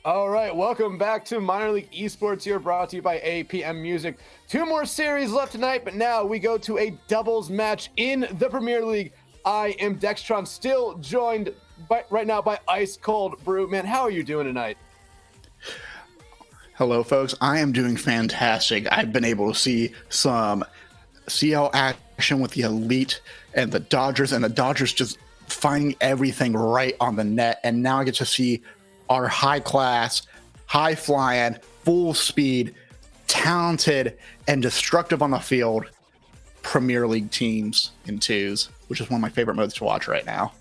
All right, welcome back to Minor League Esports here, brought to you by APM Music. Two more series left tonight, but now we go to a doubles match in the Premier League. I am Dextron, still joined right now by Ice Cold Brew. Man, how are you doing tonight? Hello, folks. I am doing fantastic. I've been able to see some CL action with the Elite and the Dodgers just finding everything right on the net. And now I get to see our high class, high flying, full speed, talented, and destructive on the field Premier League teams in twos, which is one of my favorite modes to watch right now.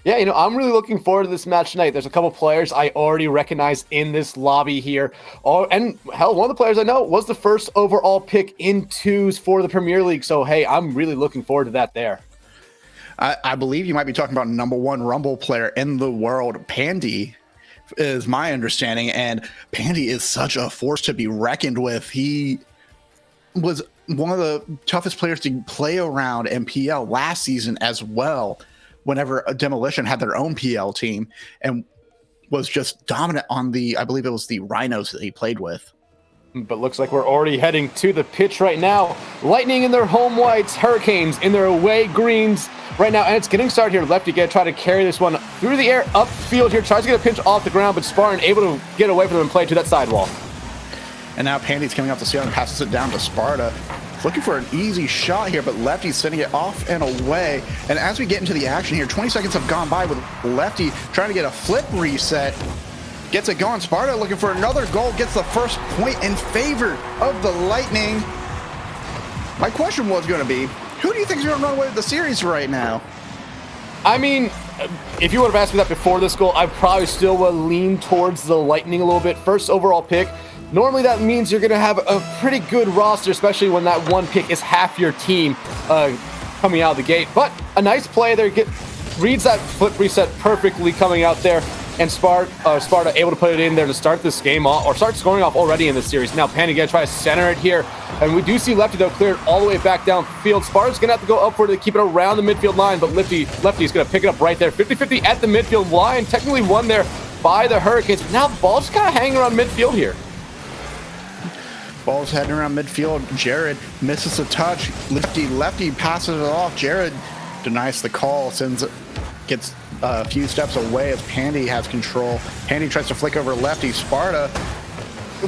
Yeah, I'm really looking forward to this match tonight. There's a couple players I already recognize in this lobby here. And hell, one of the players I know was the first overall pick in twos for the Premier League. So, hey, I'm really looking forward to that there. I believe you might be talking about number one Rumble player in the world, Pandy, is my understanding. And Pandy is such a force to be reckoned with. He was one of the toughest players to play around in PL last season as well, whenever Demolition had their own PL team, and was just dominant on I believe it was the Rhinos that he played with. But looks like we're already heading to the pitch right now. Lightning in their home whites, Hurricanes in their away greens right now. And it's getting started here. Lefty try to carry this one through the air, upfield here. Tries to get a pinch off the ground, but Spartan able to get away from them and play to that sidewall. And now Pandy's coming off the ceiling, passes it down to Sparta. Looking for an easy shot here, but Lefty's sending it off and away. And as we get into the action here, 20 seconds have gone by with Lefty trying to get a flip reset. Gets it going. Sparta looking for another goal. Gets the first point in favor of the Lightning. My question was going to be, who do you think is going to run away with the series right now? I mean, if you would have asked me that before this goal, I probably still would lean towards the Lightning a little bit. First overall pick. Normally that means you're going to have a pretty good roster, especially when that one pick is half your team coming out of the gate. But a nice play there. Reads that flip reset perfectly coming out there. And Sparta able to put it in there to start this game off, or start scoring off already in this series. Now Pandy going to try to center it here. And we do see Lefty, though, cleared all the way back downfield. Sparta's going to have to go up for it to keep it around the midfield line, but Lefty's going to pick it up right there. 50-50 at the midfield line. Technically won there by the Hurricanes. But now the ball's kind of hanging around midfield here. Ball's heading around midfield. Jared misses a touch. Lefty passes it off. Jared denies the call, gets a few steps away as Pandy has control. Pandy tries to flick over Lefty. Sparta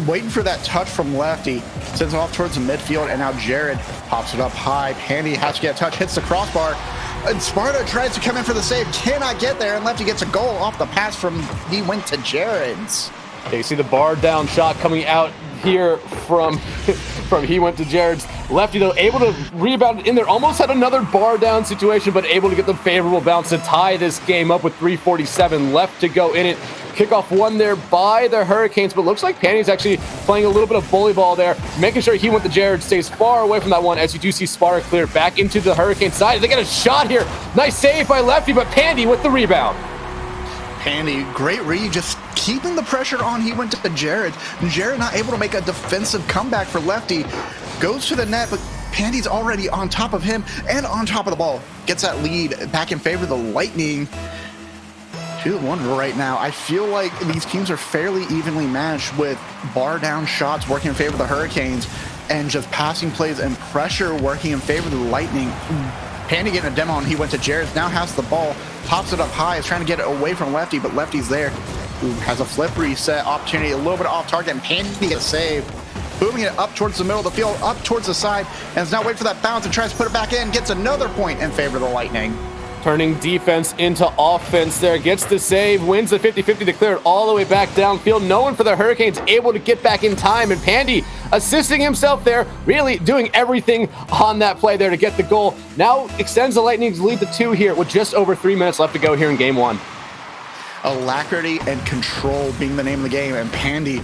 waiting for that touch from Lefty. Sends it off towards the midfield, and now Jared pops it up high. Pandy has to get a touch, hits the crossbar. And Sparta tries to come in for the save, cannot get there, and Lefty gets a goal off the pass from He Went to Jared's. Yeah, you see the bar down shot coming out here from He Went to Jared's. Lefty, though, able to rebound in there. Almost had another bar down situation, but able to get the favorable bounce to tie this game up with 3:47 left to go in it. Kickoff won there by the Hurricanes, but looks like Pandy's actually playing a little bit of bully ball there, making sure He Went to Jared stays far away from that one, as you do see Sparta clear back into the Hurricane side. They got a shot here. Nice save by Lefty, but Pandy with the rebound. Pandy, great read, just keeping the pressure on. He Went to Jared. Jared not able to make a defensive comeback for Lefty. Goes to the net, but Pandy's already on top of him and on top of the ball. Gets that lead back in favor of the Lightning. 2-1 right now. I feel like these teams are fairly evenly matched, with bar down shots working in favor of the Hurricanes and just passing plays and pressure working in favor of the Lightning. Pandy getting a demo on He Went to Jared. Now has the ball, pops it up high, is trying to get it away from Lefty, but Lefty's there. Has a flip reset opportunity, a little bit off target, and Pandy gets a save. Booming it up towards the middle of the field, up towards the side, and is now waiting for that bounce and tries to put it back in. Gets another point in favor of the Lightning. Turning defense into offense there. Gets the save, wins the 50-50 to clear it all the way back downfield. No one for the Hurricanes able to get back in time, and Pandy assisting himself there, really doing everything on that play there to get the goal. Now extends the Lightning's lead to 2 here with just over 3 minutes left to go here in game 1. Alacrity and control being the name of the game, and Pandy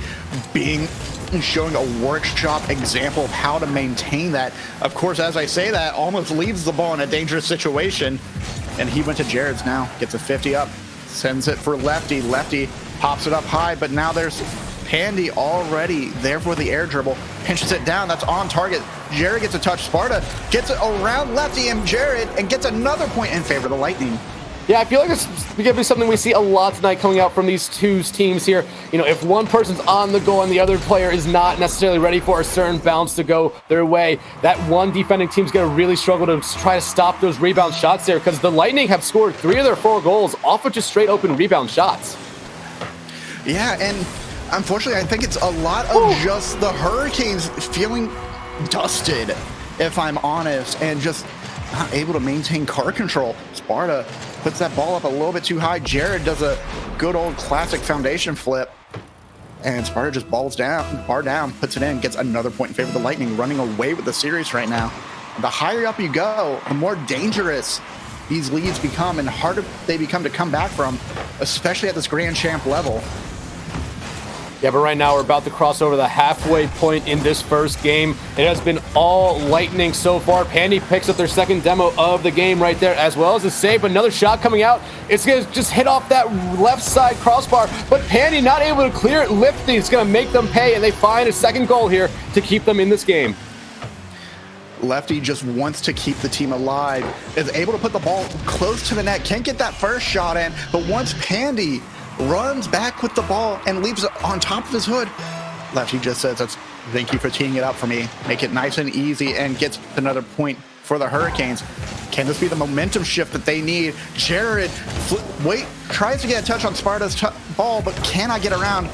showing a workshop example of how to maintain that. Of course, as I say that, almost leaves the ball in a dangerous situation. And He Went to Jared's now, gets a 50 up, sends it for Lefty. Lefty pops it up high, but now there's Pandy already there for the air dribble. Pinches it down, that's on target. Jared gets a touch. Sparta gets it around Lefty and Jared and gets another point in favor of the Lightning. Yeah, I feel like it's going to be something we see a lot tonight coming out from these two teams here. You know, if one person's on the goal and the other player is not necessarily ready for a certain bounce to go their way, that one defending team's going to really struggle to try to stop those rebound shots there, because the Lightning have scored 3 of their 4 goals off of just straight open rebound shots. Yeah, and unfortunately, I think it's a lot of just the Hurricanes feeling dusted, if I'm honest, and just not able to maintain card control. Sparta puts that ball up a little bit too high. Jared does a good old classic foundation flip, and Sparta just bar down, puts it in, gets another point in favor of the Lightning, running away with the series right now. The higher up you go, the more dangerous these leads become and harder they become to come back from, especially at this Grand Champ level. Yeah, but right now we're about to cross over the halfway point in this first game. It has been all Lightning so far. Pandy picks up their second demo of the game right there, as well as a save. But another shot coming out. It's going to just hit off that left side crossbar, but Pandy not able to clear it. Lifty is going to make them pay, and they find a second goal here to keep them in this game. Lefty just wants to keep the team alive, is able to put the ball close to the net, can't get that first shot in, but once Pandy runs back with the ball and leaves it on top of his hood, Lefty just says, thank you for teeing it up for me. Make it nice and easy, and gets another point for the Hurricanes. Can this be the momentum shift that they need? Jared tries to get a touch on Sparta's ball, but cannot get around.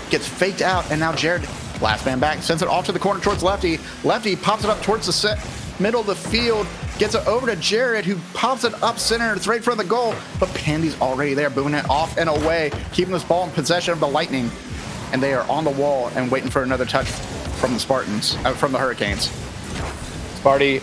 Gets faked out, and now Jared, last man back, sends it off to the corner towards Lefty. Lefty pops it up towards the middle of the field, gets it over to Jared, who pops it up center. It's right in front of the goal, but Pandy's already there, booming it off and away, keeping this ball in possession of the Lightning. And they are on the wall and waiting for another touch from the from the Hurricanes. Sparta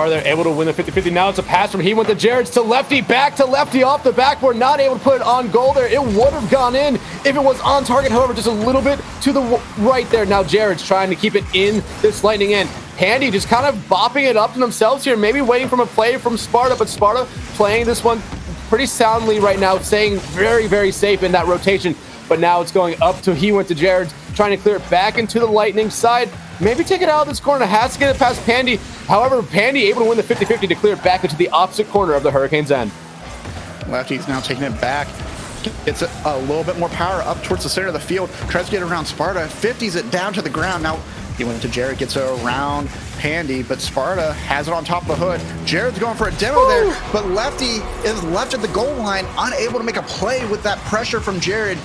there, able to win the 50-50. Now it's a pass from went to Jared to Lefty, back to Lefty off the backboard, not able to put it on goal there. It would have gone in if it was on target, however, just a little bit to the right there. Now Jared's trying to keep it in this Lightning end. Pandy just kind of bopping it up to themselves here, maybe waiting from a play from Sparta, but Sparta playing this one pretty soundly right now, staying very, very safe in that rotation. But now it's going up to went to Jared, trying to clear it back into the Lightning side. Maybe take it out of this corner, has to get it past Pandy. However, Pandy able to win the 50-50 to clear it back into the opposite corner of the Hurricanes' end. Lefty's now taking it back. Gets a little bit more power up towards the center of the field. Tries to get around Sparta. 50s it down to the ground. Now he went to Jared, gets it around Pandy, but Sparta has it on top of the hood. Jared's going for a demo there, but Lefty is left at the goal line, unable to make a play with that pressure from Jared,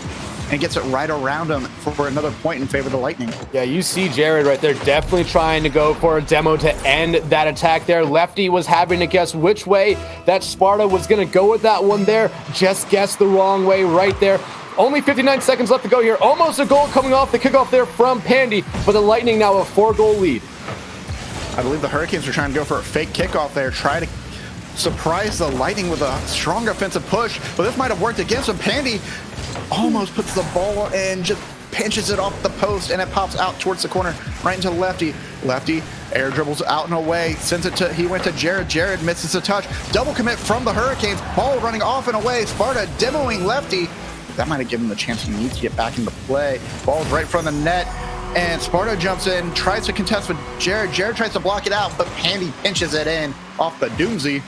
and gets it right around him for another point in favor of the Lightning. Yeah, you see Jared right there definitely trying to go for a demo to end that attack there. Lefty was having to guess which way that Sparta was going to go with that one there. Just guessed the wrong way right there. Only 59 seconds left to go here. Almost a goal coming off the kickoff there from Pandy, but the Lightning now a 4-goal lead. I believe the Hurricanes are trying to go for a fake kickoff there, try to surprise the Lightning with a strong offensive push, but this might have worked against him. Pandy almost puts the ball and just pinches it off the post, and it pops out towards the corner right into Lefty. Lefty air dribbles out and away, sends it to went to Jared. Jared misses a touch. Double commit from the Hurricanes. Ball running off and away. Sparta demoing Lefty. That might have given him the chance he needs to get back into play. Ball's right from the net, and Sparta jumps in, tries to contest with Jared. Jared tries to block it out, but Pandy pinches it in off the doozy.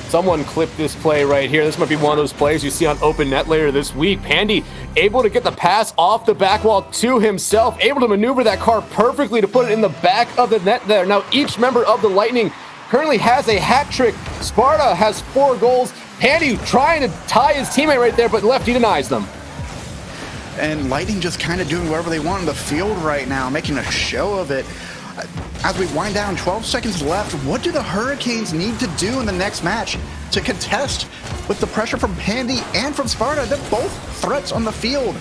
Someone clipped this play right here. This might be one of those plays you see on Open Net later this week. Pandy able to get the pass off the back wall to himself, able to maneuver that car perfectly to put it in the back of the net there. Now each member of the Lightning currently has a hat trick. Sparta has 4 goals. Pandy trying to tie his teammate right there, but Lefty denies them. And Lightning just kind of doing whatever they want on the field right now, making a show of it. As we wind down, 12 seconds left, what do the Hurricanes need to do in the next match to contest with the pressure from Pandy and from Sparta? They're both threats on the field.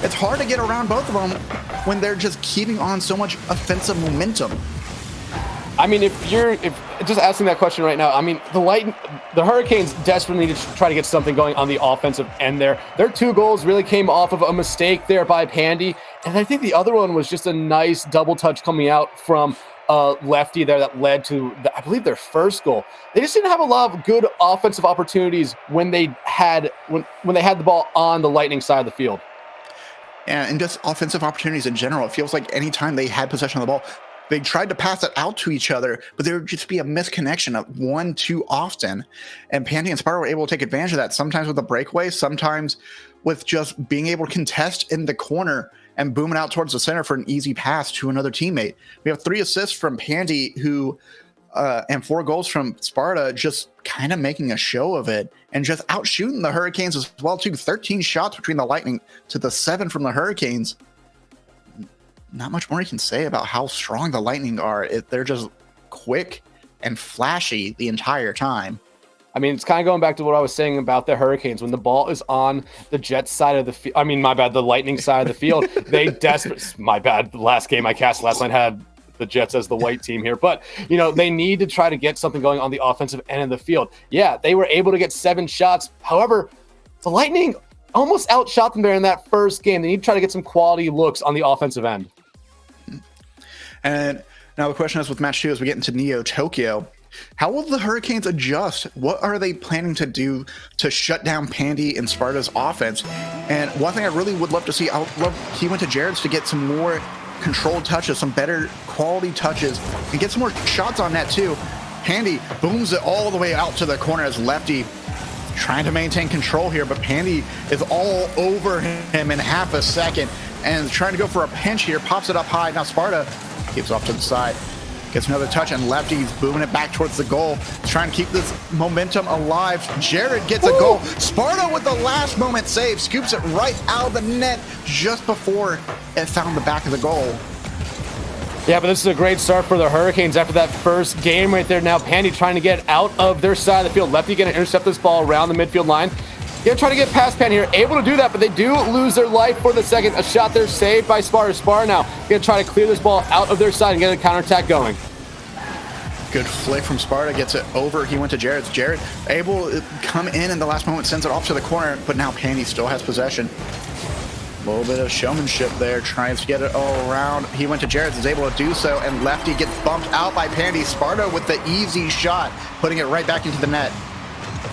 It's hard to get around both of them when they're just keeping on so much offensive momentum. I mean, if just asking that question right now, I mean, the Hurricanes desperately need to try to get something going on the offensive end there. Their 2 goals really came off of a mistake there by Pandy, and I think the other one was just a nice double touch coming out from Lefty there that led to, I believe, their first goal. They just didn't have a lot of good offensive opportunities when they had the ball on the Lightning side of the field. Yeah, and just offensive opportunities in general. It feels like anytime they had possession of the ball, they tried to pass it out to each other, but there would just be a misconnection of one too often. And Pandy and Sparta were able to take advantage of that, sometimes with a breakaway, sometimes with just being able to contest in the corner and boom it out towards the center for an easy pass to another teammate. We have 3 assists from Pandy, and 4 goals from Sparta, just kind of making a show of it and just outshooting the Hurricanes as well too. 13 shots between the Lightning to the 7 from the Hurricanes. Not much more you can say about how strong the Lightning are. They're just quick and flashy the entire time. I mean, it's kind of going back to what I was saying about the Hurricanes. When the ball is on the Jets side of the field, I mean, my bad, the Lightning side of the field, they my bad, the last game I cast last night had the Jets as the white team here, but they need to try to get something going on the offensive end of the field. Yeah, they were able to get 7 shots. However, the Lightning almost outshot them there in that first game. They need to try to get some quality looks on the offensive end. And now the question is with match 2, as we get into Neo Tokyo, how will the Hurricanes adjust? What are they planning to do to shut down Pandy and Sparta's offense? And one thing I really would love to see, I would love he went to Jared's to get some more controlled touches, some better quality touches, and get some more shots on net too. Pandy booms it all the way out to the corner as Lefty trying to maintain control here, but Pandy is all over him in half a second and trying to go for a pinch here, pops it up high. Now Sparta keeps off to the side, gets another touch, and Lefty's booming it back towards the goal. He's trying to keep this momentum alive. Jared gets a goal. Sparta with the last moment save, scoops it right out of the net just before it found the back of the goal. Yeah, but this is a great start for the Hurricanes after that first game right there. Now Pandy trying to get out of their side of the field. Lefty going to intercept this ball around the midfield line. Gonna try to get past Pandy here, able to do that, but they do lose their life for the second. A shot there saved by Sparta. Sparta now gonna try to clear this ball out of their side and get a counterattack going. Good flick from Sparta, gets it over. He went to Jared. Jared able to come in the last moment, sends it off to the corner, but now Pandy still has possession. A little bit of showmanship there, trying to get it all around. He went to Jared, is able to do so, and Lefty gets bumped out by Pandy. Sparta with the easy shot, putting it right back into the net.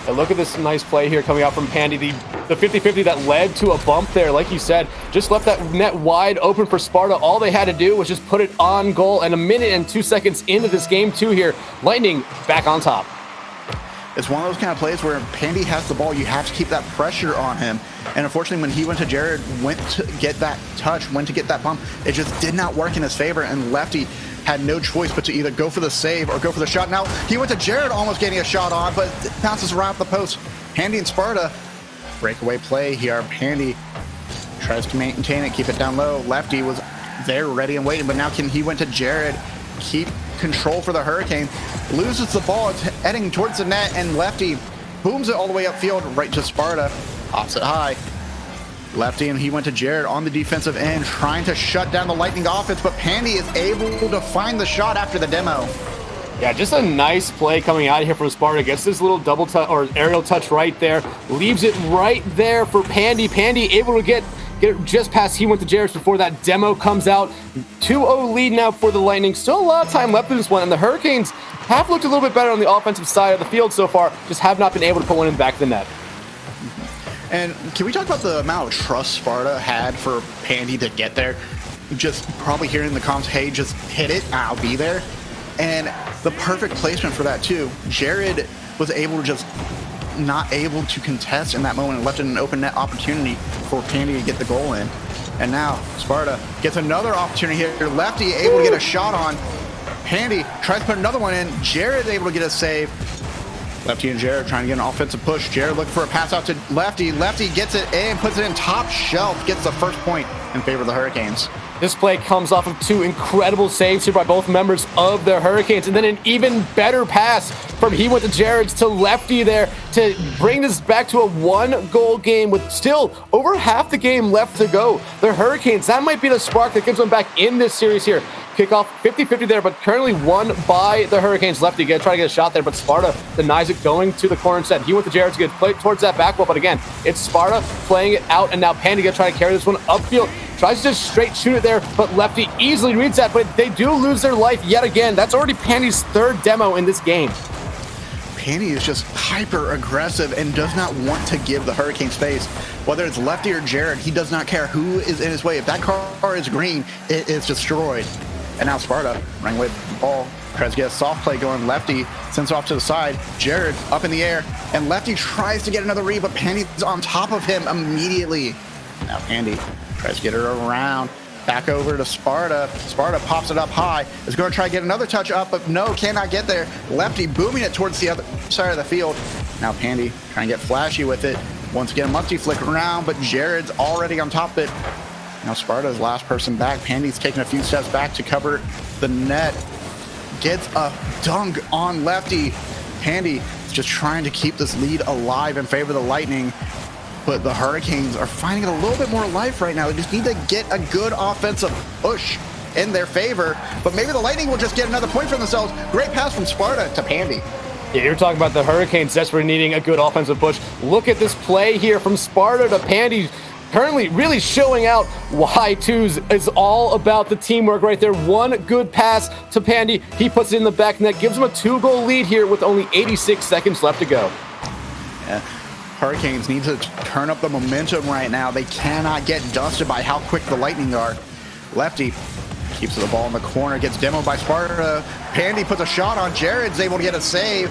And look at this nice play here coming out from Pandy. The 50-50 that led to a bump there, like you said, just left that net wide open for Sparta. All they had to do was just put it on goal. And a minute and 2 seconds into this game two here, Lightning back on top. It's one of those kind of plays where Pandy has the ball, you have to keep that pressure on him. And unfortunately, when he went to Jared, went to get that touch, went to get that bump, it just did not work in his favor, and Lefty had no choice but to either go for the save or go for the shot. Now, he went to Jared almost getting a shot on, but it bounces around the post. Pandy and Sparta, breakaway play here. Pandy tries to maintain it, keep it down low. Lefty was there ready and waiting, but now he went to Jared, keep control for the Hurricane, loses the ball, it's heading towards the net, and Lefty booms it all the way upfield right to Sparta, pops it high. Lefty, and he went to Jared on the defensive end, trying to shut down the Lightning offense, but Pandy is able to find the shot after the demo. Yeah, just a nice play coming out of here from Sparta. Gets this little double touch or aerial touch right there, leaves it right there for Pandy. Pandy able to get it just past. He went to Jared before that demo comes out. 2-0 lead now for the Lightning. Still a lot of time left in this one, and the Hurricanes have looked a little bit better on the offensive side of the field so far, just have not been able to put one in the back of the net. And can we talk about the amount of trust Sparta had for Pandy to get there? Just probably hearing in the comms, hey, just hit it, I'll be there. And the perfect placement for that too. Jared was able to just not able to contest in that moment and left it an open net opportunity for Pandy to get the goal in. And now Sparta gets another opportunity here. Lefty able to get a shot on. Pandy tries to put another one in. Jared able to get a save. Lefty and Jared trying to get an offensive push. Jared looking for a pass out to Lefty. Lefty gets it in, puts it in top shelf, gets the first point in favor of the Hurricanes. This play comes off of 2 incredible saves here by both members of the Hurricanes, and then an even better pass from he went to Jared's to Lefty there to bring this back to a 1-goal game with still over half the game left to go. The Hurricanes, that might be the spark that gives them back in this series here. Kickoff 50-50 there, but currently won by the Hurricanes. Lefty gonna try to get a shot there, but Sparta denies it, going to the corner instead. He went to Jared to get play towards that back wall, but again, it's Sparta playing it out, and now Pandy gonna try to carry this one upfield. Tries to just straight shoot it there, but Lefty easily reads that, but they do lose their life yet again. That's already Pandy's 3rd demo in this game. Pandy is just hyper aggressive and does not want to give the Hurricane space. Whether it's Lefty or Jared, he does not care who is in his way. If that car is green, it is destroyed. And now Sparta running with the ball. Tries to get a soft play going. Lefty sends it off to the side. Jared up in the air. And Lefty tries to get another read, but Pandy's on top of him immediately. Now Pandy tries to get her around. Back over to Sparta. Sparta pops it up high. Is going to try to get another touch up, but no, cannot get there. Lefty booming it towards the other side of the field. Now Pandy trying to get flashy with it. Once again, Musty flick around, but Jared's already on top of it. Now Sparta's last person back. Pandy's taking a few steps back to cover the net. Gets a dunk on Lefty. Pandy is just trying to keep this lead alive in favor of the Lightning. But the Hurricanes are finding it a little bit more life right now. They just need to get a good offensive push in their favor. But maybe the Lightning will just get another point for themselves. Great pass from Sparta to Pandy. Yeah, you're talking about the Hurricanes desperately needing a good offensive push. Look at this play here from Sparta to Pandy. Currently really showing out why twos is all about the teamwork right there. One good pass to Pandy. He puts it in the back net, gives him a 2-goal lead here with only 86 seconds left to go. Yeah. Hurricanes need to turn up the momentum right now. They cannot get dusted by how quick the Lightning are. Lefty keeps the ball in the corner, gets demoed by Sparta. Pandy puts a shot on. Jared's able to get a save.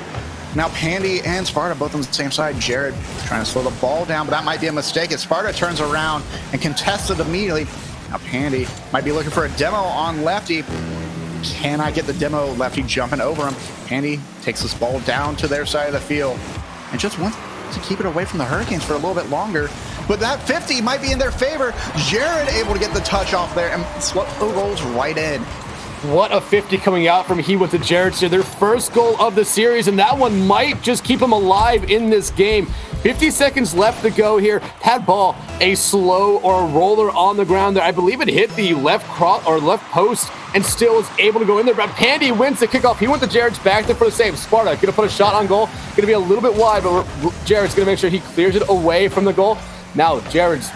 Now Pandy and Sparta both on the same side. Jared trying to slow the ball down, but that might be a mistake as Sparta turns around and contests it immediately. Now Pandy might be looking for a demo on Lefty. Cannot get the demo. Lefty jumping over him. Pandy takes this ball down to their side of the field and just wants to keep it away from the Hurricanes for a little bit longer. But that 50 might be in their favor. Jared able to get the touch off there and rolls right in. What a 50 coming out from He with the Jarrett's here. Their first goal of the series, and that one might just keep them alive in this game. 50 seconds left to go here. That ball, a slow or a roller on the ground there. I believe it hit the left cross or left post and still is able to go in there. But Pandy wins the kickoff. He went to Jarrett's back there for the save. Sparta going to put a shot on goal. Going to be a little bit wide, but Jarrett's going to make sure he clears it away from the goal. Now Jarrett's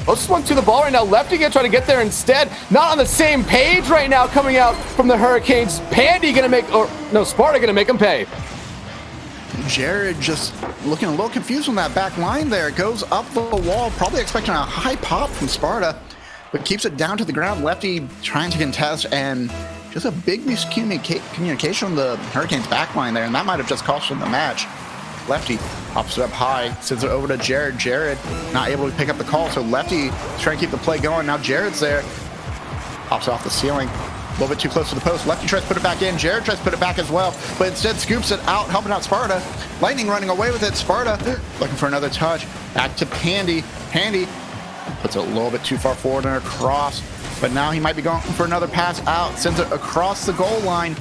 just went to the ball right now. Lefty going to try to get there instead. Not on the same page right now coming out from the Hurricanes. Pandy going to make, or no, Sparta going to make him pay. Jared just looking a little confused on that back line there. Goes up the wall, probably expecting a high pop from Sparta, but keeps it down to the ground. Lefty trying to contest, and just a big miscommunication on the Hurricanes back line there, and that might have just cost them the match. Lefty pops it up high, sends it over to Jared. Jared not able to pick up the call, so Lefty is trying to keep the play going. Now Jared's there, pops it off the ceiling. A little bit too close to the post. Lefty tries to put it back in. Jared tries to put it back as well, but instead scoops it out, helping out Sparta. Lightning running away with it. Sparta looking for another touch. Back to Pandy. Pandy puts it a little bit too far forward and across, but now he might be going for another pass out. Sends it across the goal line.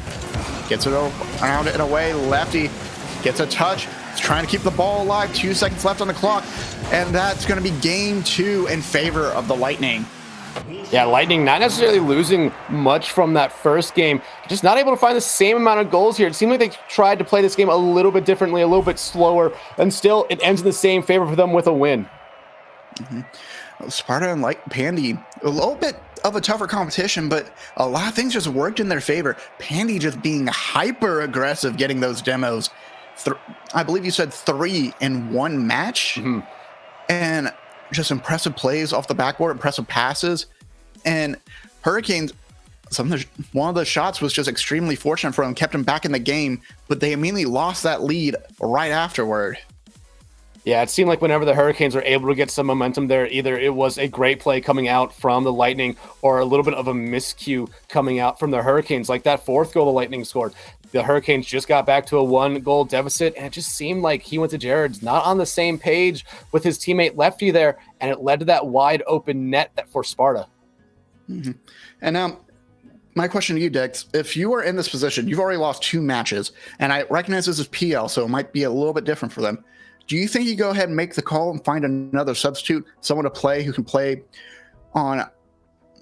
Gets it around it and away. Lefty gets a touch. He's trying to keep the ball alive. 2 seconds left on the clock, and that's going to be game 2 in favor of the Lightning. Yeah, Lightning not necessarily losing much from that first game, just not able to find the same amount of goals here. It seemed like they tried to play this game a little bit differently, a little bit slower, and still it ends in the same favor for them with a win. Sparta and Pandy, a little bit of a tougher competition, but a lot of things just worked in their favor. Pandy just being hyper aggressive, getting those demos. I believe you said 3 in one match, and just impressive plays off the backboard, impressive passes. And Hurricanes, one of the shots was just extremely fortunate for them, kept them back in the game, but they immediately lost that lead right afterward. Yeah, it seemed like whenever the Hurricanes were able to get some momentum there, either it was a great play coming out from the Lightning or a little bit of a miscue coming out from the Hurricanes. Like that 4th goal the Lightning scored, the Hurricanes just got back to a 1-goal deficit, and it just seemed like He went to Jared's not on the same page with his teammate Lefty there, and it led to that wide open net for Sparta. And now, my question to you, Dex, if you are in this position, you've already lost 2 matches, and I recognize this is PL, so it might be a little bit different for them. Do you think you go ahead and make the call and find another substitute, someone to play who can play on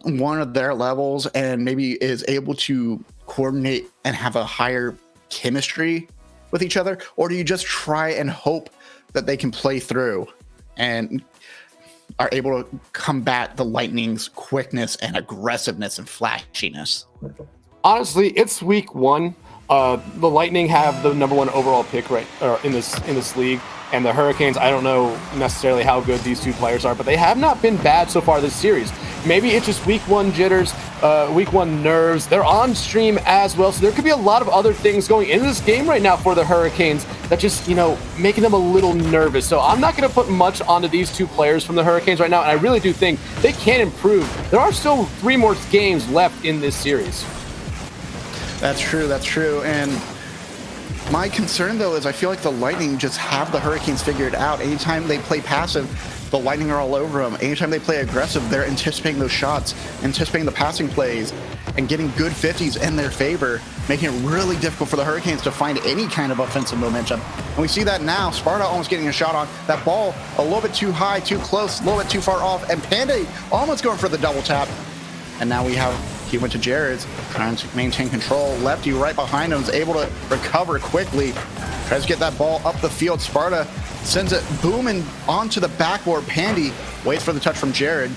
one of their levels and maybe is able to coordinate and have a higher chemistry with each other? Or do you just try and hope that they can play through and are able to combat the Lightning's quickness and aggressiveness and flashiness? Honestly, it's week 1. The Lightning have the number 1 overall pick in this league, and the Hurricanes, I don't know necessarily how good these 2 players are, but they have not been bad so far this series. maybe it's just week one jitters, week one nerves. They're on stream as well, so there could be a lot of other things going into this game right now for the Hurricanes that just, making them a little nervous. So I'm not going to put much onto these two players from the Hurricanes right now, and I really do think they can improve. There are still 3 more games left in this series. That's true. And my concern, though, is I feel like the Lightning just have the Hurricanes figured out. Anytime they play passive, the Lightning are all over them. Anytime they play aggressive, they're anticipating those shots, anticipating the passing plays, and getting good 50s in their favor, making it really difficult for the Hurricanes to find any kind of offensive momentum. And we see that now. Sparta almost getting a shot on. That ball a little bit too high, too close, a little bit too far off, and Panda almost going for the double tap. And now he went to Jared's, trying to maintain control. Lefty right behind him is able to recover quickly. Tries to get that ball up the field. Sparta sends it booming onto the backboard. Pandy waits for the touch from Jared.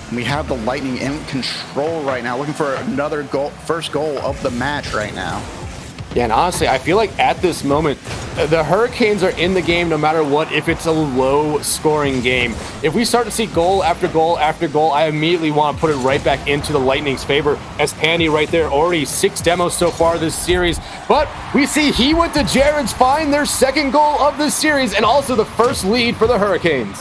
And we have the Lightning in control right now, looking for another goal, first goal of the match right now. Yeah, and honestly, I feel like at this moment, the Hurricanes are in the game no matter what, if it's a low-scoring game. If we start to see goal after goal after goal, I immediately want to put it right back into the Lightning's favor, as Pandy right there, already 6 demos so far this series. But we see he went to Jared's, find their second goal of this series, and also the first lead for the Hurricanes.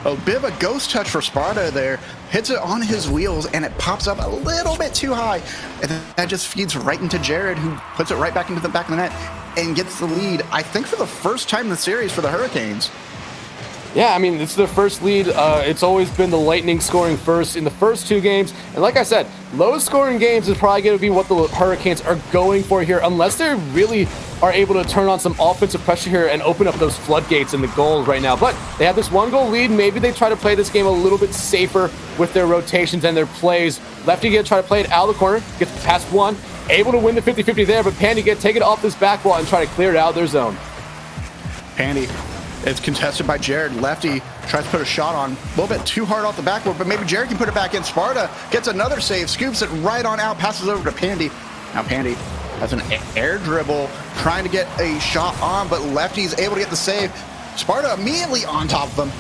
A bit of a ghost touch for Sparta there. Hits it on his wheels, and it pops up a little bit too high. And that just feeds right into Jared, who puts it right back into the back of the net and gets the lead, I think, for the first time in the series for the Hurricanes. Yeah, I mean, it's their first lead. It's always been the Lightning scoring first in the first 2 games. And like I said, low-scoring games is probably going to be what the Hurricanes are going for here, unless they really are able to turn on some offensive pressure here and open up those floodgates in the goals right now. But they have this 1-goal lead. Maybe they try to play this game a little bit safer with their rotations and their plays. Lefty gonna try to play it out of the corner, gets past one, able to win the 50-50 there, but Pandy gets take it off this back wall and try to clear it out of their zone. Pandy, it's contested by Jared. Lefty tries to put a shot on, a little bit too hard off the backboard, but maybe Jared can put it back in. Sparta gets another save, scoops it right on out, passes over to Pandy. Now Pandy has an air dribble, trying to get a shot on, but Lefty's able to get the save. Sparta immediately on top of them,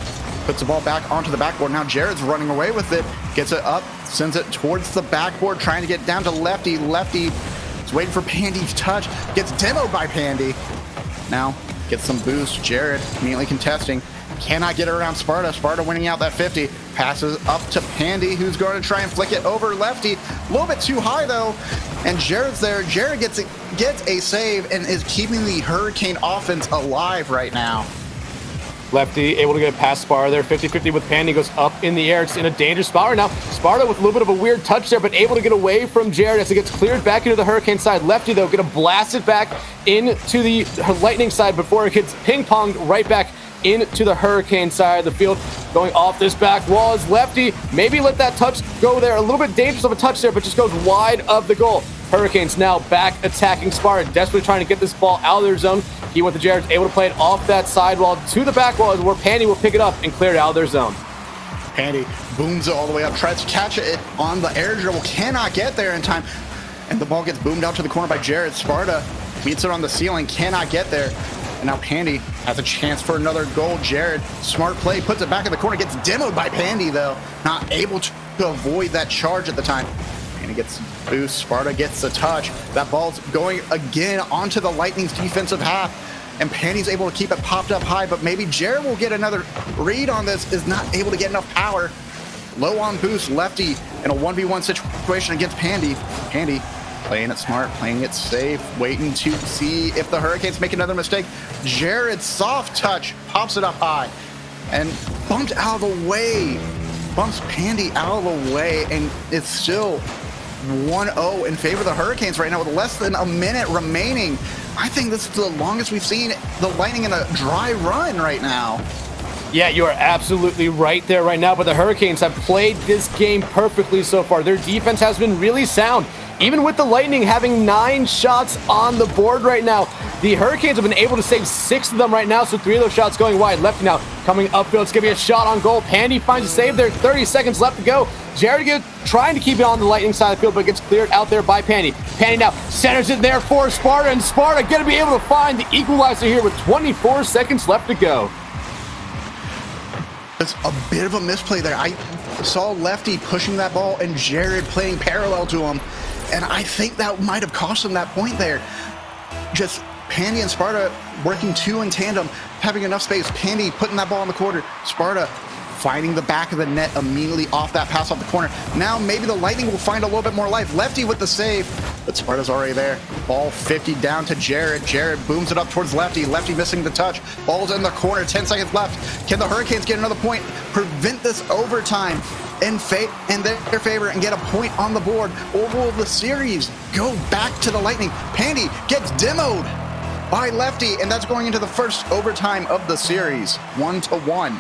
puts the ball back onto the backboard. Now Jared's running away with it, gets it up, sends it towards the backboard, trying to get down to Lefty. Lefty is waiting for Pandy's touch, gets demoed by Pandy. Now gets some boost. Jared immediately contesting, cannot get it around Sparta. Sparta winning out that 50, passes up to Pandy, who's going to try and flick it over Lefty. A little bit too high though, and Jared's there. Jared gets a save and is keeping the Hurricane offense alive right now. Lefty able to get past Sparta there, 50-50 with Pandy, goes up in the air. It's in a dangerous spot right now. Sparta with a little bit of a weird touch there, but able to get away from Jared as it gets cleared back into the Hurricane side. Lefty, though, gonna blast it back into the Lightning side before it gets ping-ponged right back into the Hurricane side of the field. Going off this back wall is Lefty. Maybe let that touch go there. A little bit dangerous of a touch there, but just goes wide of the goal. Hurricanes now back attacking Sparta, desperately trying to get this ball out of their zone. He went to Jared, able to play it off that sidewall to the back wall, where Pandy will pick it up and clear it out of their zone. Pandy booms it all the way up, tries to catch it on the air dribble, cannot get there in time, and the ball gets boomed out to the corner by Jared. Sparta meets it on the ceiling, cannot get there, and now Pandy has a chance for another goal. Jared, smart play, puts it back in the corner, gets demoed by Pandy though, not able to avoid that charge at the time. Pandy gets boost, Sparta gets the touch. That ball's going again onto the Lightning's defensive half, and Pandy's able to keep it popped up high, but maybe Jared will get another read on this, is not able to get enough power. Low on boost, Lefty in a 1v1 situation against Pandy. Pandy playing it smart, playing it safe, waiting to see if the Hurricanes make another mistake. Jared's soft touch pops it up high and bumped out of the way. Bumps Pandy out of the way, and it's still 1-0 in favor of the Hurricanes right now with less than a minute remaining. I think this is the longest we've seen the Lightning in a dry run right now. Yeah, you are absolutely right there right now, but the Hurricanes have played this game perfectly so far. Their defense has been really sound. Even with the Lightning having 9 shots on the board right now, the Hurricanes have been able to save 6 of them right now, so 3 of those shots going wide. Lefty now coming upfield. It's going to be a shot on goal. Pandy finds a save there. 30 seconds left to go. Jared trying to keep it on the Lightning side of the field, but gets cleared out there by Pandy. Pandy now centers it there for Sparta, and Sparta going to be able to find the equalizer here with 24 seconds left to go. just a bit of a misplay there. I saw Lefty pushing that ball and Jared playing parallel to him, and I think that might have cost him that point there. Just Pandy and Sparta working two in tandem, having enough space. Pandy putting that ball in the corner. Sparta finding the back of the net immediately off that pass off the corner. Now maybe the Lightning will find a little bit more life. Lefty with the save, but Sparta's already there. Ball 50 down to Jared. Jared booms it up towards Lefty. Lefty missing the touch. Ball's in the corner, 10 seconds left. Can the Hurricanes get another point? Prevent this overtime in their favor and get a point on the board? Or will the series go back to the Lightning? Pandy gets demoed by Lefty, and that's going into the first overtime of the series, 1-1.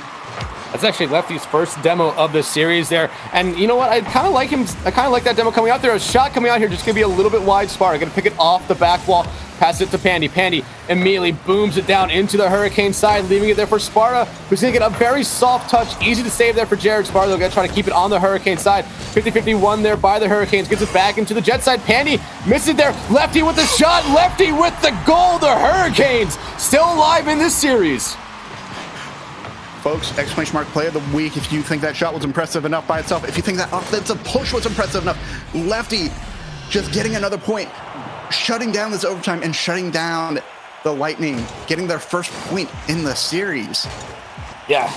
That's actually Lefty's first demo of the series there. And you know what? I kind of like him. I kind of like that demo coming out there. A shot coming out here, just going to be a little bit wide. Sparta going to pick it off the back wall, pass it to Pandy. Pandy immediately booms it down into the Hurricane side, leaving it there for Sparta, who's going to get a very soft touch. Easy to save there for Jared. Sparta, they're going to try to keep it on the Hurricane side. 50-51 there by the Hurricanes. Gets it back into the Jet side. Pandy misses there. Lefty with the shot. Lefty with the goal. The Hurricanes still alive in this series. Folks, exclamation mark play of the week if you think that shot was impressive enough by itself. If you think that offensive push was impressive enough. Lefty just getting another point, shutting down this overtime and shutting down the Lightning, getting their first point in the series. Yeah,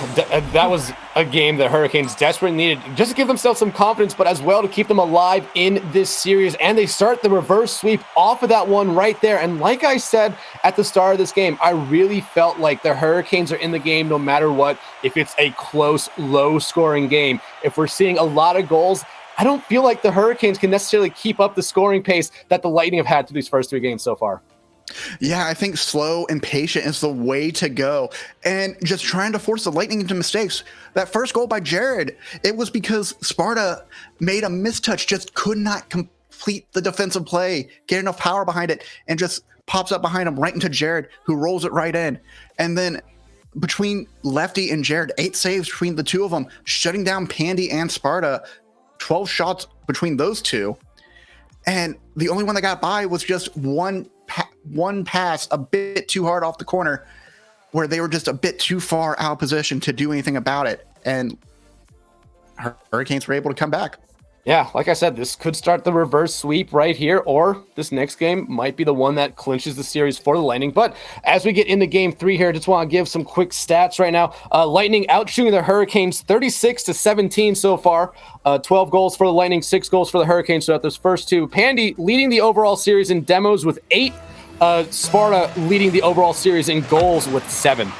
that was a game that Hurricanes desperately needed just to give themselves some confidence, but as well to keep them alive in this series. And they start the reverse sweep off of that one right there. And like I said at the start of this game, I really felt like the Hurricanes are in the game no matter what. If it's a close, low-scoring game, if we're seeing a lot of goals, I don't feel like the Hurricanes can necessarily keep up the scoring pace that the Lightning have had through these first three games so far. Yeah, I think slow and patient is the way to go. And just trying to force the Lightning into mistakes. That first goal by Jared, it was because Sparta made a mistouch, just could not complete the defensive play, get enough power behind it, and just pops up behind him right into Jared, who rolls it right in. And then between Lefty and Jared, 8 saves between the two of them, shutting down Pandy and Sparta, 12 shots between those two. And the only one that got by was just one pass a bit too hard off the corner where they were just a bit too far out of position to do anything about it. And Hurricanes were able to come back. Yeah, like I said, this could start the reverse sweep right here, or this next game might be the one that clinches the series for the Lightning. But as we get into game 3 here, I just want to give some quick stats right now. Lightning outshooting the Hurricanes 36-17 so far. 12 goals for the Lightning, 6 goals for the Hurricanes throughout those first two. Pandy leading the overall series in demos with 8. Sparta leading the overall series in goals with 7.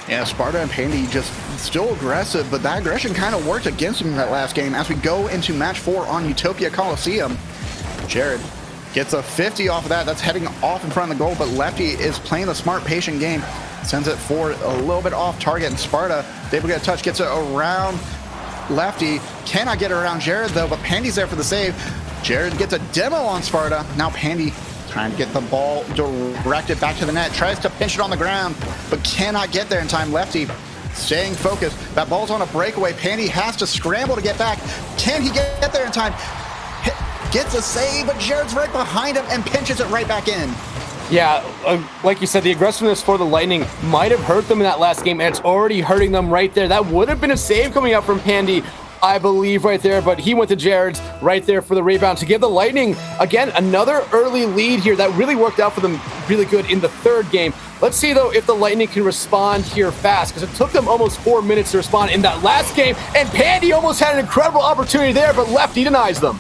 Yeah, Sparta and Pandy just still aggressive, but that aggression kind of worked against them in that last game. As we go into match 4 on Utopia Coliseum, Jared gets a 50 off of that. That's heading off in front of the goal, but Lefty is playing the smart, patient game. Sends it forward a little bit off target, and Sparta, able to get a touch, gets it around Lefty. Cannot get it around Jared, though, but Pandy's there for the save. Jared gets a demo on Sparta. Now Pandy trying to get the ball directed back to the net. Tries to pinch it on the ground, but cannot get there in time. Lefty staying focused. That ball's on a breakaway. Pandy has to scramble to get back. Can he get there in time? Gets a save, but Jared's right behind him and pinches it right back in. Yeah, like you said, the aggressiveness for the Lightning might have hurt them in that last game, and it's already hurting them right there. That would have been a save coming out from Pandy, I believe, right there, but he went to Jared's right there for the rebound to give the Lightning, again, another early lead here that really worked out for them really good in the third game. Let's see, though, if the Lightning can respond here fast, because it took them almost 4 minutes to respond in that last game, and Pandy almost had an incredible opportunity there, but Lefty denies them.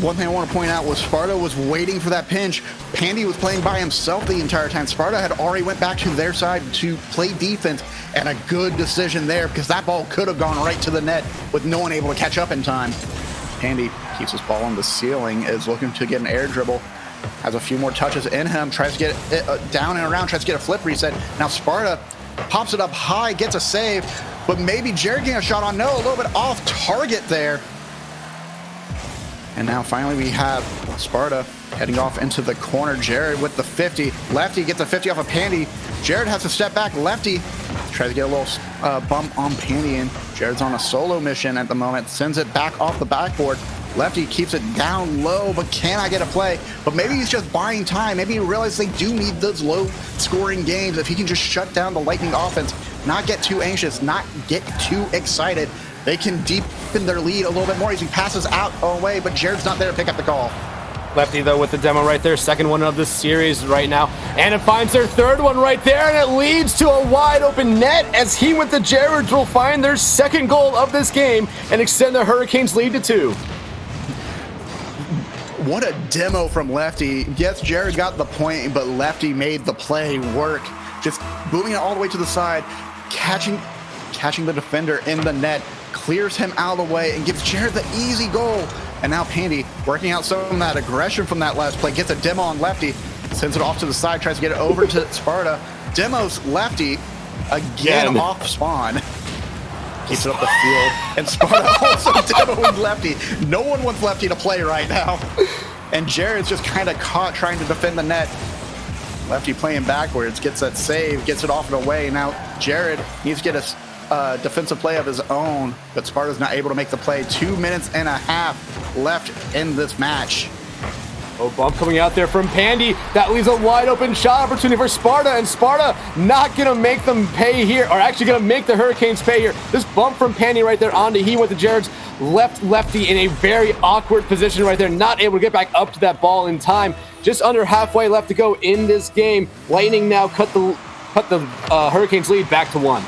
One thing I want to point out was Sparta was waiting for that pinch. Pandy was playing by himself the entire time. Sparta had already went back to their side to play defense, and a good decision there because that ball could have gone right to the net with no one able to catch up in time. Pandy keeps his ball on the ceiling, is looking to get an air dribble, has a few more touches in him, tries to get it down and around, tries to get a flip reset. Now Sparta pops it up high, gets a save, but maybe Jared getting a shot on. No, a little bit off target there. And now finally we have Sparta heading off into the corner. Jared with the 50. Lefty gets a 50 off of Pandy. Jared has to step back. Lefty tries to get a little bump on Pandy, and Jared's on a solo mission at the moment. Sends it back off the backboard. Lefty keeps it down low, but cannot get a play. But maybe he's just buying time. Maybe he realizes they do need those low-scoring games. If he can just shut down the Lightning offense, not get too anxious, not get too excited. They can deepen their lead a little bit more as he passes out away, but Jared's not there to pick up the call. Lefty, though, with the demo right there. Second one of the series right now. And it finds their third one right there, and it leads to a wide open net as he with the Jareds will find their second goal of this game and extend the Hurricanes' lead to 2. What a demo from Lefty. Yes, Jared got the point, but Lefty made the play work. Just booming it all the way to the side, catching the defender in the net, clears him out of the way, and gives Jared the easy goal. And now Pandy, working out some of that aggression from that last play, gets a demo on Lefty, sends it off to the side, tries to get it over to Sparta. Demos Lefty again off spawn. Keeps it up the field. And Sparta also demoing Lefty. No one wants Lefty to play right now. And Jared's just kind of caught trying to defend the net. Lefty playing backwards, gets that save, gets it off and away. Now Jared needs to get a defensive play of his own, but Sparta's not able to make the play. 2 minutes and a half left in this match. Oh, bump coming out there from Pandy. That leaves a wide open shot opportunity for Sparta, and Sparta not going to make them pay here, or actually going to make the Hurricanes pay here. This bump from Pandy right there onto he with the Jareds left Lefty in a very awkward position right there, not able to get back up to that ball in time. Just under halfway left to go in this game. Lightning now cut the Hurricanes lead back to 1.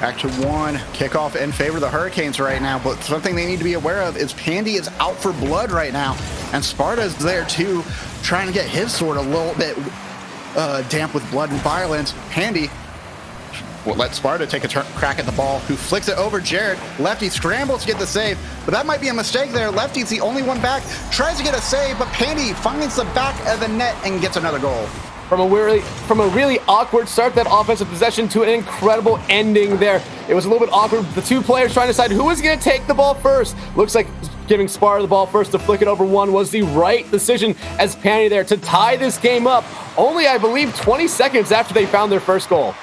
Back to 1. Kickoff in favor of the Hurricanes right now, but something they need to be aware of is Pandy is out for blood right now, and Sparta's there too, trying to get his sword a little bit damp with blood and violence. Pandy will let Sparta take a crack at the ball, who flicks it over Jared. Lefty scrambles to get the save, but that might be a mistake there. Lefty's the only one back, tries to get a save, but Pandy finds the back of the net and gets another goal. From a really awkward start, that offensive possession, to an incredible ending there. It was a little bit awkward. The two players trying to decide who was going to take the ball first. Looks like giving Sparta the ball first to flick it over one was the right decision, as Pandy there to tie this game up only, I believe, 20 seconds after they found their first goal.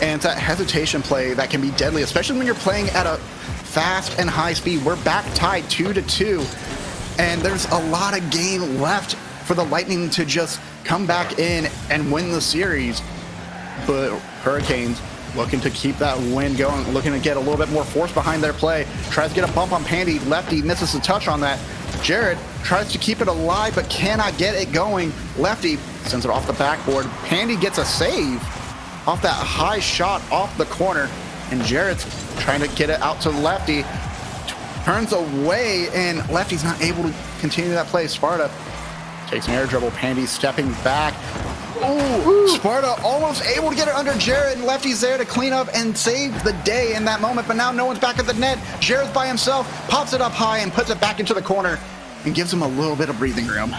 And it's that hesitation play that can be deadly, especially when you're playing at a fast and high speed. We're back tied 2-2, and there's a lot of game left for the Lightning to just come back in and win the series. But Hurricanes looking to keep that win going, looking to get a little bit more force behind their play. Tries to get a bump on Pandy. Lefty misses a touch on that. Jared tries to keep it alive but cannot get it going. Lefty sends it off the backboard. Pandy gets a save off that high shot off the corner, and Jared's trying to get it out to Lefty. Turns away, and Lefty's not able to continue that play. Sparta takes an air dribble. Pandy stepping back. Ooh, Sparta almost able to get it under Jared, and Lefty's there to clean up and save the day in that moment, but now no one's back at the net. Jared's by himself, pops it up high and puts it back into the corner and gives him a little bit of breathing room.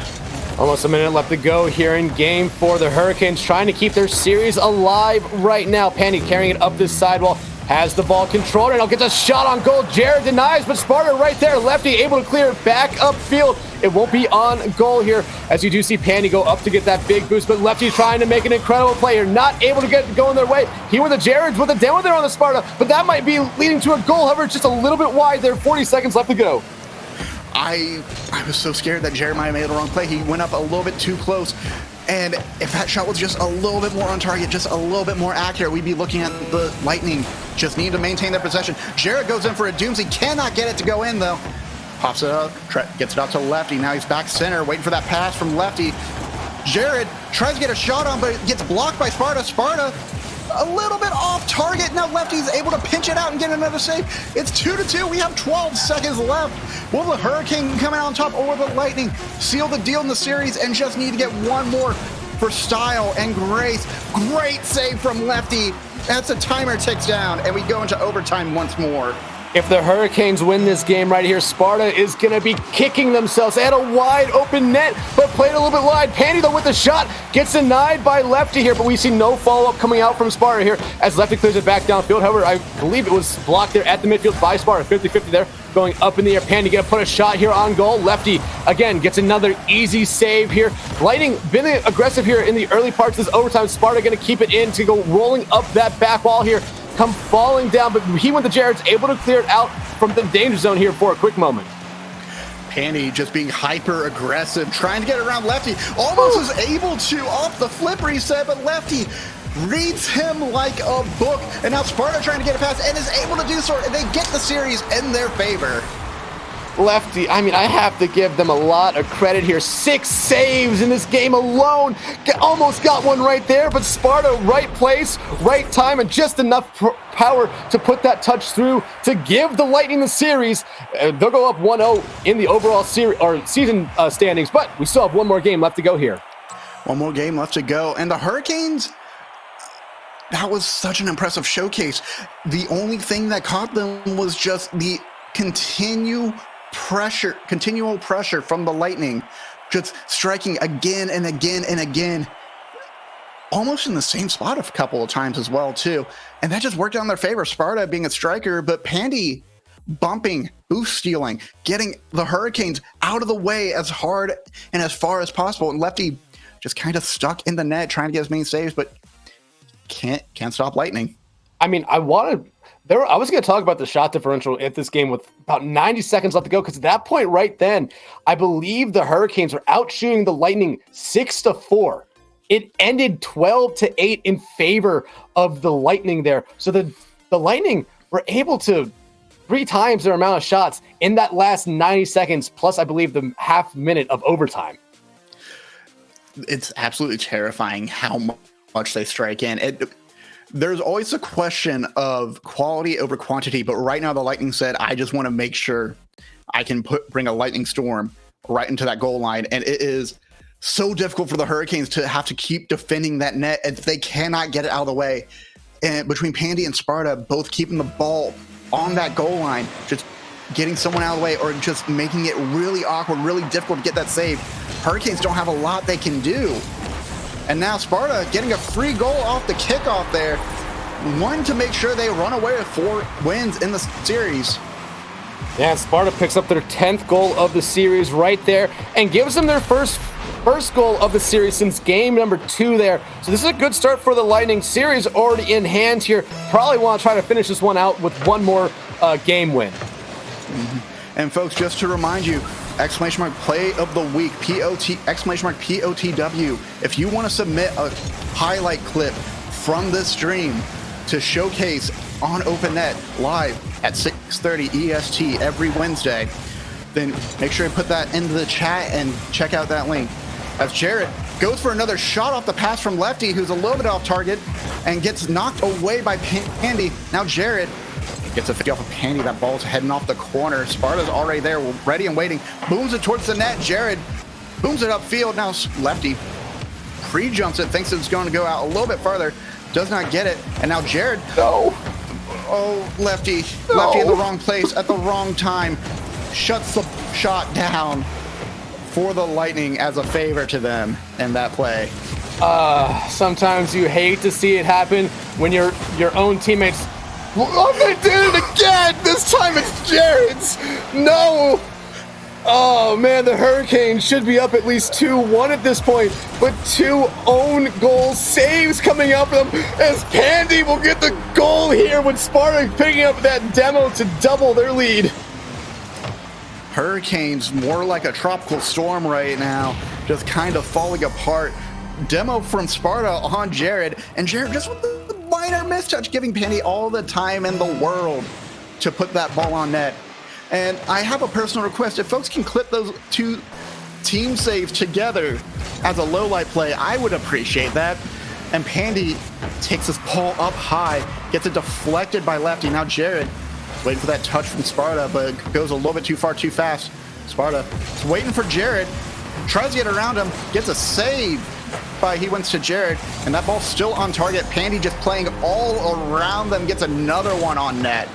Almost a minute left to go here in game 4. The Hurricanes trying to keep their series alive right now. Pandy carrying it up this sidewall. Has the ball controlled, and gets a shot on goal. Jared denies, but Sparta right there. Lefty able to clear it back upfield. It won't be on goal here, as you do see Pandy go up to get that big boost, but Lefty trying to make an incredible play here. Not able to get it going their way. He with the Jareds with a demo there on the Sparta, but that might be leading to a goal. However, it's just a little bit wide there. 40 seconds left to go. I was so scared that Jared might have made the wrong play. He went up a little bit too close. And if that shot was just a little bit more on target, just a little bit more accurate, we'd be looking at the Lightning just need to maintain their possession. Jared goes in for a doozy, cannot get it to go in though. Pops it up, gets it out to Lefty. Now he's back center, waiting for that pass from Lefty. Jared tries to get a shot on, but it gets blocked by Sparta. Sparta a little bit off target. Now Lefty's able to pinch it out and get another save. It's 2-2. We have 12 seconds left. Will the Hurricane come out on top, or will the Lightning seal the deal in the series and just need to get one more for style and grace? Great save from Lefty. That's a timer ticks down, and we go into overtime once more. If the Hurricanes win this game right here, Sparta is going to be kicking themselves. They had a wide open net, but played a little bit wide. Pandy, though, with the shot, gets denied by Lefty here, but we see no follow-up coming out from Sparta here as Lefty clears it back downfield. However, I believe it was blocked there at the midfield by Sparta. 50-50 there, going up in the air. Pandy going to put a shot here on goal. Lefty, again, gets another easy save here. Lightning been aggressive here in the early parts of this overtime. Sparta going to keep it in to go rolling up that back wall here. Come falling down, but he with the Jareds able to clear it out from the danger zone here for a quick moment. Pandy just being hyper aggressive, trying to get around Lefty. Almost is able to off the flip reset, but Lefty reads him like a book, and now Sparta trying to get a pass and is able to do so, and they get the series in their favor. Lefty, I mean, I have to give them a lot of credit here. 6 saves in this game alone. Almost got one right there, but Sparta, right place, right time, and just enough power to put that touch through to give the Lightning the series. They'll go up 1-0 in the overall series or season standings, but we still have one more game left to go here. One more game left to go, and the Hurricanes, that was such an impressive showcase. The only thing that caught them was just the continual pressure from the Lightning, just striking again and again and again, almost in the same spot a couple of times as well too, and that just worked out in their favor. Sparta being a striker, but Pandy bumping, boost stealing, getting the Hurricanes out of the way as hard and as far as possible, and Lefty just kind of stuck in the net trying to get as many saves, but can't stop Lightning. I mean, I was going to talk about the shot differential at this game with about 90 seconds left to go, because at that point right then, I believe the Hurricanes were out shooting the Lightning 6-4. It ended 12-8 in favor of the Lightning there. So the Lightning were able to 3 times their amount of shots in that last 90 seconds, plus I believe the half minute of overtime. It's absolutely terrifying how much they strike in. There's always a question of quality over quantity, but right now the Lightning said, I just want to make sure I can bring a lightning storm right into that goal line. And it is so difficult for the Hurricanes to have to keep defending that net, and they cannot get it out of the way. And between Pandy and Sparta, both keeping the ball on that goal line, just getting someone out of the way or just making it really awkward, really difficult to get that save. Hurricanes don't have a lot they can do. And now Sparta getting a free goal off the kickoff there. One to make sure they run away with 4 wins in the series. Yeah, Sparta picks up their 10th goal of the series right there and gives them their first goal of the series since game number 2 there. So this is a good start for the Lightning. Series already in hand here. Probably want to try to finish this one out with one more game win. Mm-hmm. And folks, just to remind you, !play of the week, !POTW. If you want to submit a highlight clip from this stream to showcase on OpenNet live at 6:30 EST every Wednesday, then make sure you put that into the chat and check out that link. As Jarrett goes for another shot off the pass from Lefty, who's a little bit off target and gets knocked away by Pandy. Now Jarrett gets a 50 off of Pandy. That ball's heading off the corner. Sparta's already there, ready and waiting. Booms it towards the net. Jared booms it upfield. Now Lefty pre-jumps it, thinks it's going to go out a little bit farther. Does not get it. And now Jared. No. Oh, Lefty. No. Lefty in the wrong place at the wrong time. Shuts the shot down for the Lightning as a favor to them in that play. Sometimes you hate to see it happen when your own teammates. Oh, they did it again! This time it's Jared's! No! Oh, man, the Hurricanes should be up at least 2-1 at this point, but 2 own goal saves coming up from them as Pandy will get the goal here with Sparta picking up that demo to double their lead. Hurricanes more like a tropical storm right now, just kind of falling apart. Demo from Sparta on Jared, and Jared just with the minor mistouch, giving Pandy all the time in the world to put that ball on net. And I have a personal request. If folks can clip those 2 team saves together as a low-light play, I would appreciate that. And Pandy takes this ball up high, gets it deflected by Lefty. Now Jared waiting for that touch from Sparta, but goes a little bit too far, too fast. Sparta is waiting for Jared, tries to get around him, gets a save. He wins to Jared, and that ball's still on target. Pandy just playing all around them, gets another one on net.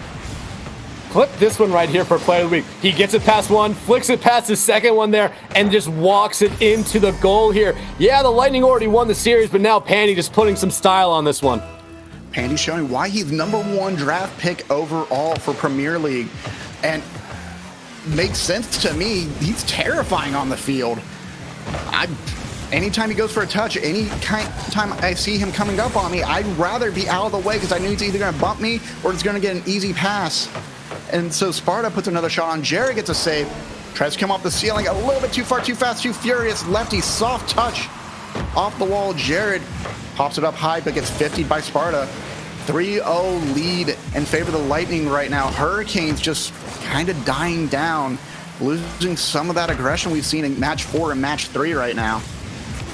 Clip this one right here for Player of the Week. He gets it past one, flicks it past his second one there, and just walks it into the goal here. Yeah, the Lightning already won the series, but now Pandy just putting some style on this one. Pandy showing why he's #1 draft pick overall for Premier League, and makes sense to me. He's terrifying on the field. Anytime he goes for a touch, time I see him coming up on me, I'd rather be out of the way because I knew he's either going to bump me or he's going to get an easy pass. And so Sparta puts another shot on. Jared gets a save. Tries to come off the ceiling a little bit too far, too fast, too furious. Lefty, soft touch off the wall. Jared pops it up high, but gets 50'd by Sparta. 3-0 lead in favor of the Lightning right now. Hurricanes just kind of dying down, losing some of that aggression we've seen in match 4 and match 3 right now.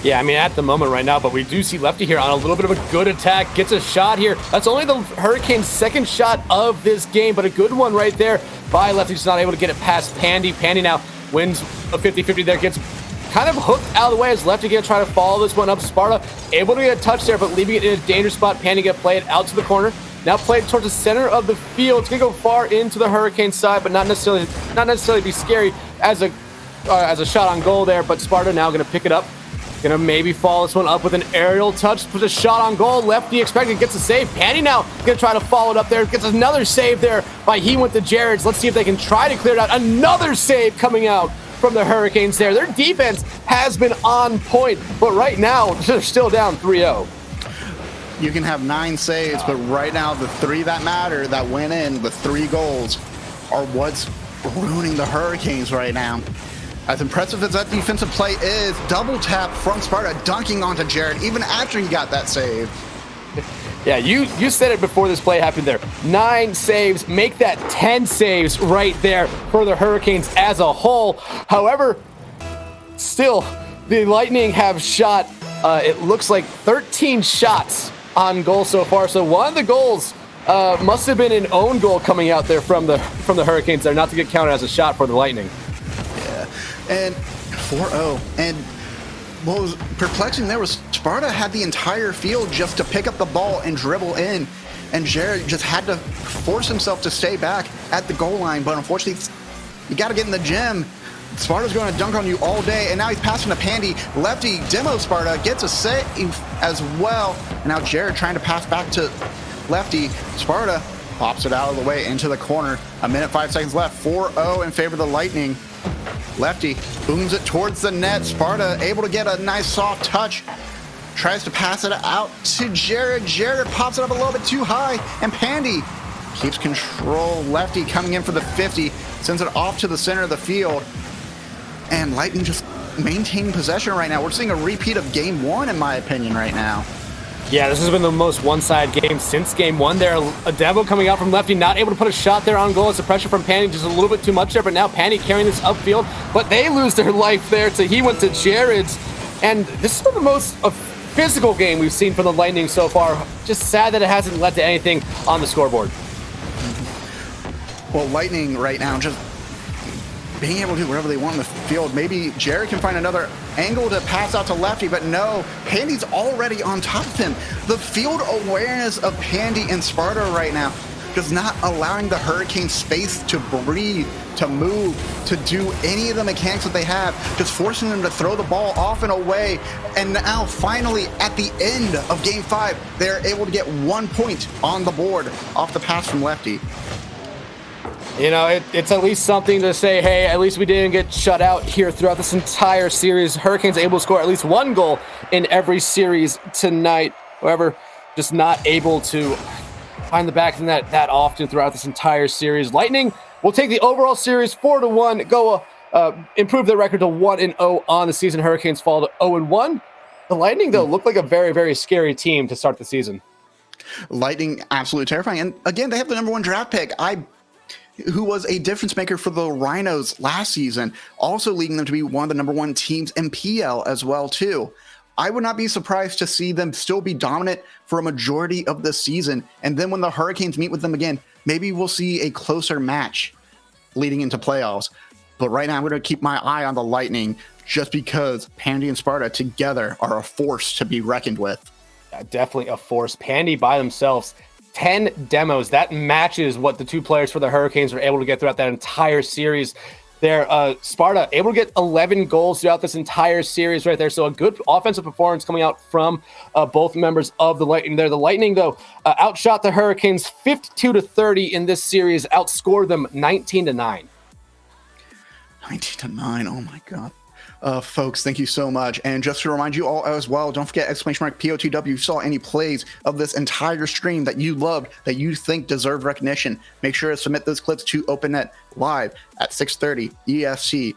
Yeah, I mean, at the moment right now, but we do see Lefty here on a little bit of a good attack. Gets a shot here. That's only the Hurricanes' second shot of this game, but a good one right there by Lefty. Just not able to get it past Pandy. Pandy now wins a 50-50 there. Gets kind of hooked out of the way as Lefty gonna try to follow this one up. Sparta able to get a touch there, but leaving it in a dangerous spot. Pandy gonna play it out to the corner. Now played towards the center of the field. It's gonna go far into the Hurricane side, but not necessarily be scary as a shot on goal there. But Sparta now gonna pick it up. Gonna maybe follow this one up with an aerial touch. Puts a shot on goal. Lefty expected, gets a save. Pandy now gonna try to follow it up there. Gets another save there by he went to Jared's. Let's see if they can try to clear it out. Another save coming out from the Hurricanes there. Their defense has been on point, but right now they're still down 3-0. You can have 9 saves, but right now the 3 that matter, that went in, the 3 goals, are what's ruining the Hurricanes right now. As impressive as that defensive play is, double tap from Sparta, dunking onto Jared even after he got that save. Yeah, you said it before this play happened there. 9 saves, make that 10 saves right there for the Hurricanes as a whole. However, still, the Lightning have shot, it looks like 13 shots on goal so far. So one of the goals must have been an own goal coming out there from the Hurricanes there, not to get counted as a shot for the Lightning. Yeah, and 4-0. And what was perplexing there was Sparta had the entire field just to pick up the ball and dribble in, and Jared just had to force himself to stay back at the goal line. But unfortunately, you got to get in the gym. Sparta's going to dunk on you all day, and now he's passing to Pandy. Lefty demo Sparta, gets a save as well. And now Jared trying to pass back to Lefty. Sparta pops it out of the way into the corner. 1 minute, 5 seconds left. 4-0 in favor of the Lightning. Lefty booms it towards the net. Sparta able to get a nice soft touch. Tries to pass it out to Jared. Jared pops it up a little bit too high. And Pandy keeps control. Lefty coming in for the 50. Sends it off to the center of the field. And Lightning just maintaining possession right now. We're seeing a repeat of game 1, in my opinion, right now. Yeah, this has been the most one-sided game since game 1 there. A demo coming out from Lefty, not able to put a shot there on goal. It's the pressure from Pandy, just a little bit too much there, but now Pandy carrying this upfield. But they lose their life there, so he went to Jared's. And this has been the most physical game we've seen from the Lightning so far. Just sad that it hasn't led to anything on the scoreboard. Well, Lightning right now just being able to do whatever they want in the field. Maybe Jared can find another angle to pass out to Lefty, but no, Pandy's already on top of him. The field awareness of Pandy and Sparta right now just not allowing the Hurricane space to breathe, to move, to do any of the mechanics that they have, just forcing them to throw the ball off and away. And now finally at the end of game 5, they're able to get 1 point on the board off the pass from Lefty. You know, it's at least something to say, hey, at least we didn't get shut out here throughout this entire series. Hurricanes able to score at least 1 goal in every series tonight. However, just not able to find the back of that often throughout this entire series. Lightning will take the overall series 4-1, go improve their record to 1-0 on the season. Hurricanes fall to 0-1. The Lightning, though, look like a very, very scary team to start the season. Lightning, absolutely terrifying. And again, they have the #1 draft pick. Who was a difference maker for the Rhinos last season, also leading them to be one of the #1 teams in PL as well, too. I would not be surprised to see them still be dominant for a majority of the season. And then when the Hurricanes meet with them again, maybe we'll see a closer match leading into playoffs. But right now, I'm going to keep my eye on the Lightning just because Pandy and Sparta together are a force to be reckoned with. Yeah, definitely a force. Pandy by themselves, 10 demos. That matches what the 2 players for the Hurricanes were able to get throughout that entire series. There, Sparta able to get 11 goals throughout this entire series right there. So a good offensive performance coming out from both members of the Lightning there. The Lightning, though, outshot the Hurricanes 52-30 in this series, outscored them 19-9. 19-9, oh my God. Folks, thank you so much. And just to remind you all as well, don't forget !POTW. If you saw any plays of this entire stream that you loved, that you think deserve recognition, make sure to submit those clips to OpenNet live at 6:30 EST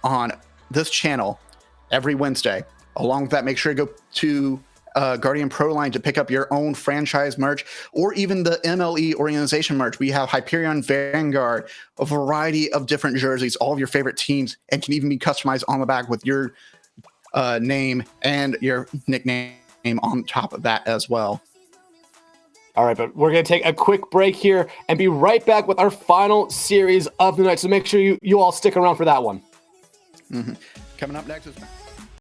on this channel every Wednesday. Along with that, make sure to go to Guardian Pro line to pick up your own franchise merch, or even the MLE organization merch. We have Hyperion Vanguard, a variety of different jerseys, all of your favorite teams, and can even be customized on the back with your name and your nickname on top of that as well. All right, but we're going to take a quick break here and be right back with our final series of the night. So make sure you all stick around for that one. Coming up next is